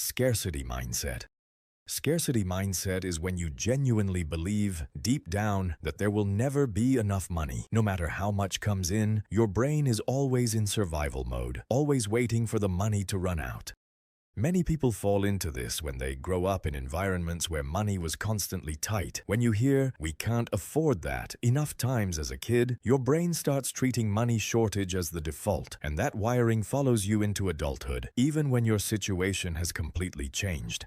Scarcity mindset. Scarcity mindset is when you genuinely believe, deep down, that there will never be enough money. No matter how much comes in, your brain is always in survival mode, always waiting for the money to run out. Many people fall into this when they grow up in environments where money was constantly tight. When you hear, "we can't afford that," enough times as a kid, your brain starts treating money shortage as the default, and that wiring follows you into adulthood, even when your situation has completely changed.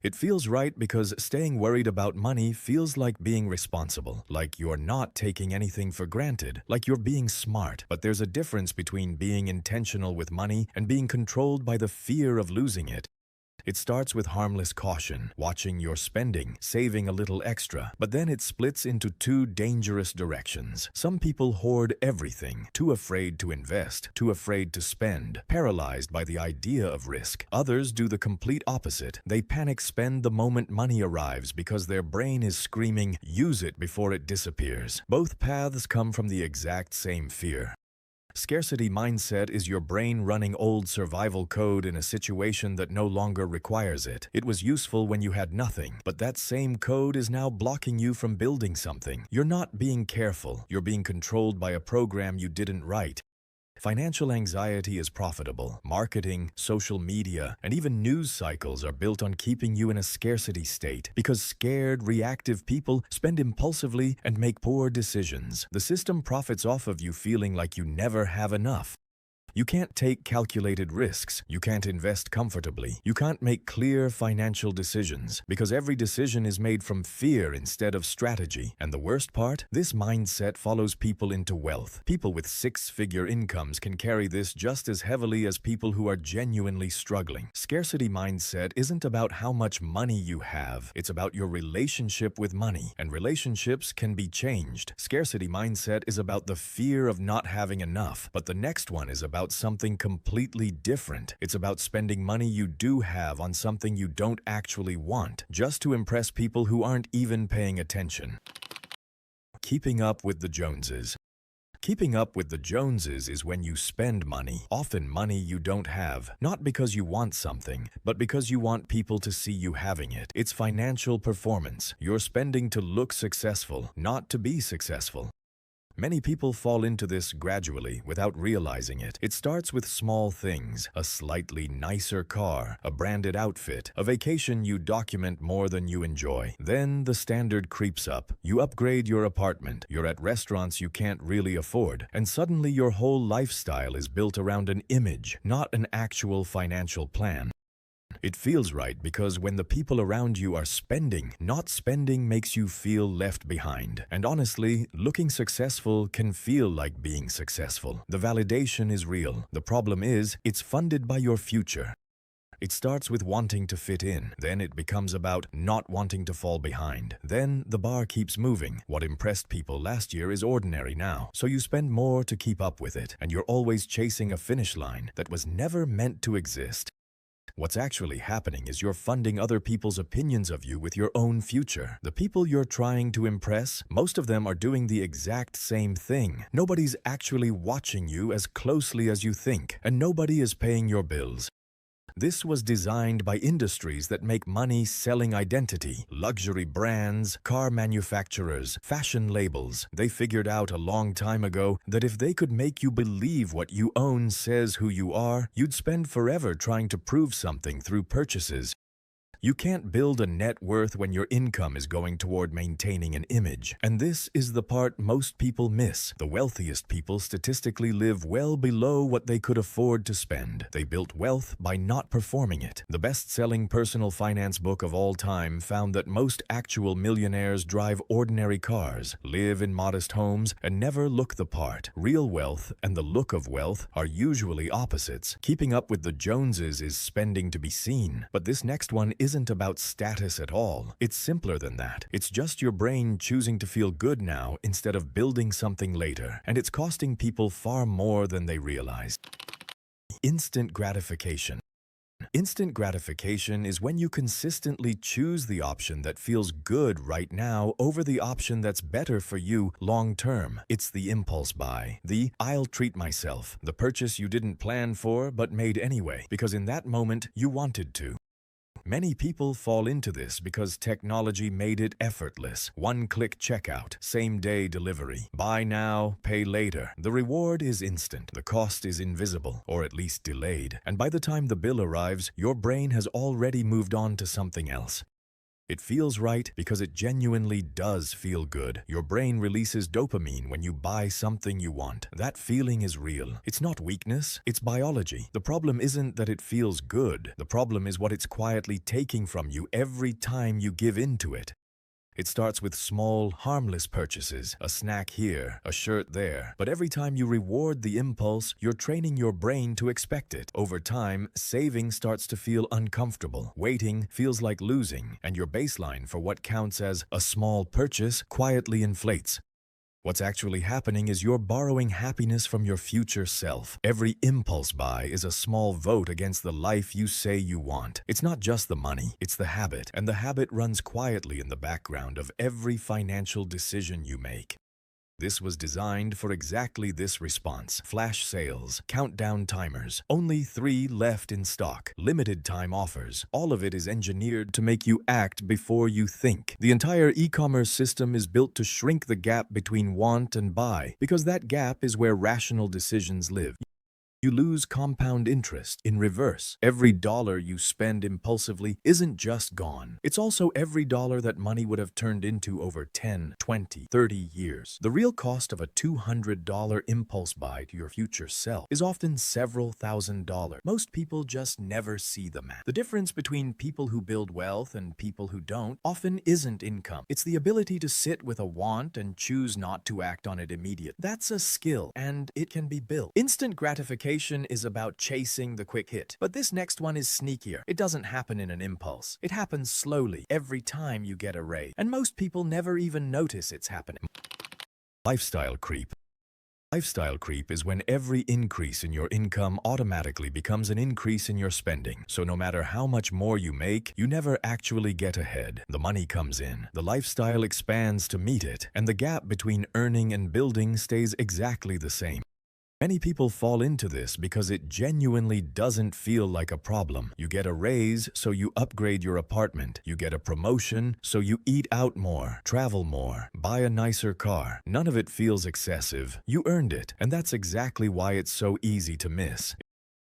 It feels right because staying worried about money feels like being responsible, like you're not taking anything for granted, like you're being smart. But there's a difference between being intentional with money and being controlled by the fear of losing it. It starts with harmless caution, watching your spending, saving a little extra, but then it splits into two dangerous directions. Some people hoard everything, too afraid to invest, too afraid to spend, paralyzed by the idea of risk. Others do the complete opposite. They panic spend the moment money arrives because their brain is screaming, "use it before it disappears." Both paths come from the exact same fear. Scarcity mindset is your brain running old survival code in a situation that no longer requires it. It was useful when you had nothing, but that same code is now blocking you from building something. You're not being careful. You're being controlled by a program you didn't write. Financial anxiety is profitable. Marketing, social media, and even news cycles are built on keeping you in a scarcity state because scared, reactive people spend impulsively and make poor decisions. The system profits off of you feeling like you never have enough. You can't take calculated risks. You can't invest comfortably. You can't make clear financial decisions because every decision is made from fear instead of strategy. And the worst part? This mindset follows people into wealth. People with six-figure incomes can carry this just as heavily as people who are genuinely struggling. Scarcity mindset isn't about how much money you have. It's about your relationship with money. And relationships can be changed. Scarcity mindset is about the fear of not having enough. But the next one is about something completely different. It's about spending money you do have on something you don't actually want, just to impress people who aren't even paying attention. Keeping up with the Joneses. Keeping up with the Joneses is when you spend money, often money you don't have, not because you want something, but because you want people to see you having it. It's financial performance. You're spending to look successful, not to be successful. Many people fall into this gradually without realizing it. It starts with small things: a slightly nicer car, a branded outfit, a vacation you document more than you enjoy. Then the standard creeps up. You upgrade your apartment, you're at restaurants you can't really afford, and suddenly your whole lifestyle is built around an image, not an actual financial plan. It feels right because when the people around you are spending, not spending makes you feel left behind. And honestly, looking successful can feel like being successful. The validation is real. The problem is, it's funded by your future. It starts with wanting to fit in. Then it becomes about not wanting to fall behind. Then the bar keeps moving. What impressed people last year is ordinary now. So you spend more to keep up with it. And you're always chasing a finish line that was never meant to exist. What's actually happening is you're funding other people's opinions of you with your own future. The people you're trying to impress, most of them are doing the exact same thing. Nobody's actually watching you as closely as you think, and nobody is paying your bills. This was designed by industries that make money selling identity. Luxury brands, car manufacturers, fashion labels. They figured out a long time ago that if they could make you believe what you own says who you are, you'd spend forever trying to prove something through purchases. You can't build a net worth when your income is going toward maintaining an image. And this is the part most people miss. The wealthiest people statistically live well below what they could afford to spend. They built wealth by not performing it. The best-selling personal finance book of all time found that most actual millionaires drive ordinary cars, live in modest homes, and never look the part. Real wealth and the look of wealth are usually opposites. Keeping up with the Joneses is spending to be seen. But this next one isn't about status at all. It's simpler than that. It's just your brain choosing to feel good now instead of building something later. And it's costing people far more than they realize. Instant gratification. Instant gratification is when you consistently choose the option that feels good right now over the option that's better for you long term. It's the impulse buy, the "I'll treat myself," the purchase you didn't plan for but made anyway, because in that moment you wanted to. Many people fall into this because technology made it effortless. One-click checkout, same-day delivery, buy now, pay later. The reward is instant, the cost is invisible, or at least delayed. And by the time the bill arrives, your brain has already moved on to something else. It feels right because it genuinely does feel good. Your brain releases dopamine when you buy something you want. That feeling is real. It's not weakness, it's biology. The problem isn't that it feels good. The problem is what it's quietly taking from you every time you give in to it. It starts with small, harmless purchases, a snack here, a shirt there. But every time you reward the impulse, you're training your brain to expect it. Over time, saving starts to feel uncomfortable. Waiting feels like losing, and your baseline for what counts as a small purchase quietly inflates. What's actually happening is you're borrowing happiness from your future self. Every impulse buy is a small vote against the life you say you want. It's not just the money, it's the habit, and the habit runs quietly in the background of every financial decision you make. This was designed for exactly this response. Flash sales, countdown timers, only 3 left in stock, limited time offers. All of it is engineered to make you act before you think. The entire e-commerce system is built to shrink the gap between want and buy, because that gap is where rational decisions live. You lose compound interest in reverse. Every dollar you spend impulsively isn't just gone. It's also every dollar that money would have turned into over 10, 20, 30 years. The real cost of a $200 impulse buy to your future self is often several $1,000s. Most people just never see the math. The difference between people who build wealth and people who don't often isn't income. It's the ability to sit with a want and choose not to act on it immediately. That's a skill, and it can be built. Instant gratification is about chasing the quick hit. But this next one is sneakier. It doesn't happen in an impulse. It happens slowly every time you get a raise. And most people never even notice it's happening. Lifestyle creep. Lifestyle creep is when every increase in your income automatically becomes an increase in your spending. So no matter how much more you make, you never actually get ahead. The money comes in, the lifestyle expands to meet it, and the gap between earning and building stays exactly the same. Many people fall into this because it genuinely doesn't feel like a problem. You get a raise, so you upgrade your apartment. You get a promotion, so you eat out more, travel more, buy a nicer car. None of it feels excessive. You earned it, and that's exactly why it's so easy to miss.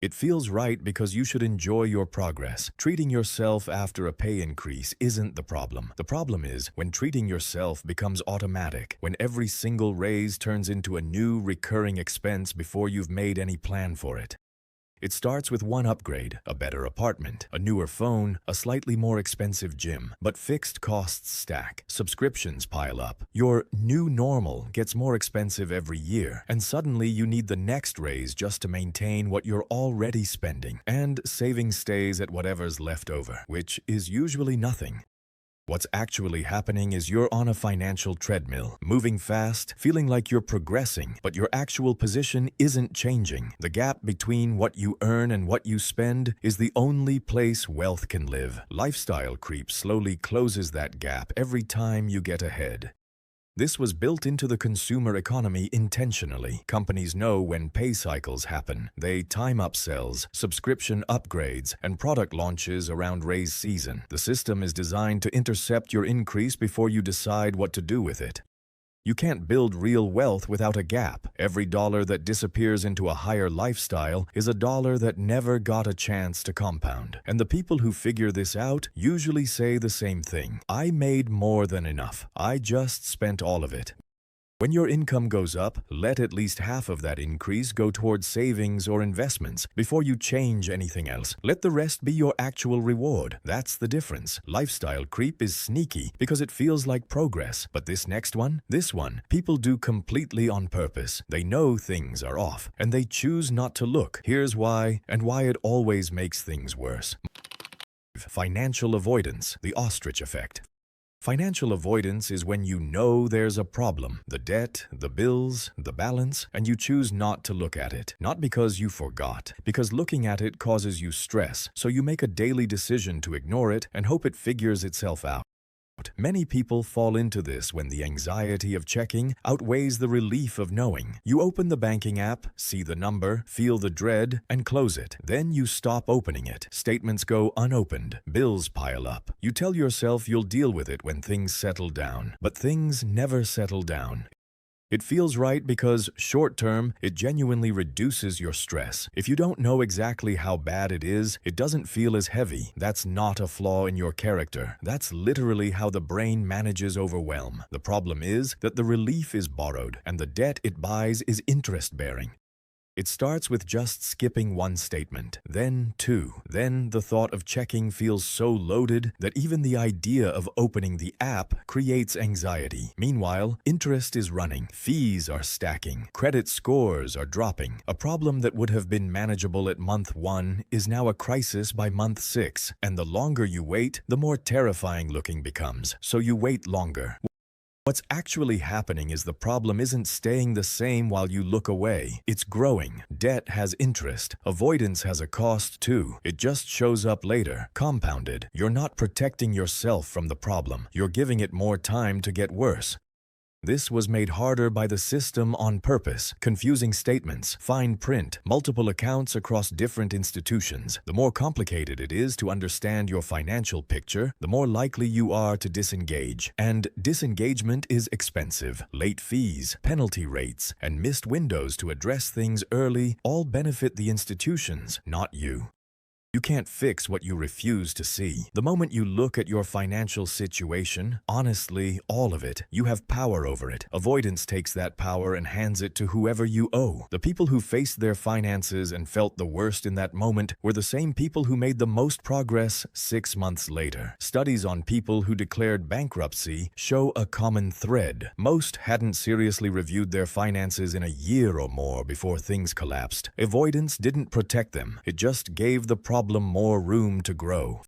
It feels right because you should enjoy your progress. Treating yourself after a pay increase isn't the problem. The problem is when treating yourself becomes automatic, when every single raise turns into a new recurring expense before you've made any plan for it. It starts with one upgrade, a better apartment, a newer phone, a slightly more expensive gym. But fixed costs stack, subscriptions pile up. Your new normal gets more expensive every year, and suddenly you need the next raise just to maintain what you're already spending. And saving stays at whatever's left over, which is usually nothing. What's actually happening is you're on a financial treadmill, moving fast, feeling like you're progressing, but your actual position isn't changing. The gap between what you earn and what you spend is the only place wealth can live. Lifestyle creep slowly closes that gap every time you get ahead. This was built into the consumer economy intentionally. Companies know when pay cycles happen. They time upsells, subscription upgrades, and product launches around raise season. The system is designed to intercept your increase before you decide what to do with it. You can't build real wealth without a gap. Every dollar that disappears into a higher lifestyle is a dollar that never got a chance to compound. And the people who figure this out usually say the same thing. I made more than enough. I just spent all of it. When your income goes up, let at least half of that increase go towards savings or investments before you change anything else. Let the rest be your actual reward. That's the difference. Lifestyle creep is sneaky because it feels like progress. But this one, people do completely on purpose. They know things are off, and they choose not to look. Here's why, and why it always makes things worse. Financial avoidance, the ostrich effect. Financial avoidance is when you know there's a problem, the debt, the bills, the balance, and you choose not to look at it. Not because you forgot, because looking at it causes you stress, so you make a daily decision to ignore it and hope it figures itself out. Many people fall into this when the anxiety of checking outweighs the relief of knowing. You open the banking app, see the number, feel the dread, and close it. Then you stop opening it. Statements go unopened. Bills pile up. You tell yourself you'll deal with it when things settle down. But things never settle down. It feels right because, short-term, it genuinely reduces your stress. If you don't know exactly how bad it is, it doesn't feel as heavy. That's not a flaw in your character. That's literally how the brain manages overwhelm. The problem is that the relief is borrowed, and the debt it buys is interest-bearing. It starts with just skipping one statement, then two. Then the thought of checking feels so loaded that even the idea of opening the app creates anxiety. Meanwhile, interest is running, fees are stacking, credit scores are dropping. A problem that would have been manageable at month 1 is now a crisis by month 6. And the longer you wait, the more terrifying looking becomes. So you wait longer. What's actually happening is the problem isn't staying the same while you look away. It's growing. Debt has interest. Avoidance has a cost too. It just shows up later, compounded. You're not protecting yourself from the problem. You're giving it more time to get worse. This was made harder by the system on purpose. Confusing statements, fine print, multiple accounts across different institutions. The more complicated it is to understand your financial picture, the more likely you are to disengage. And disengagement is expensive. Late fees, penalty rates, and missed windows to address things early all benefit the institutions, not you. You can't fix what you refuse to see. The moment you look at your financial situation, honestly, all of it, you have power over it. Avoidance takes that power and hands it to whoever you owe. The people who faced their finances and felt the worst in that moment were the same people who made the most progress 6 months later. Studies on people who declared bankruptcy show a common thread. Most hadn't seriously reviewed their finances in a year or more before things collapsed. Avoidance didn't protect them. It just gave the problem more room to grow.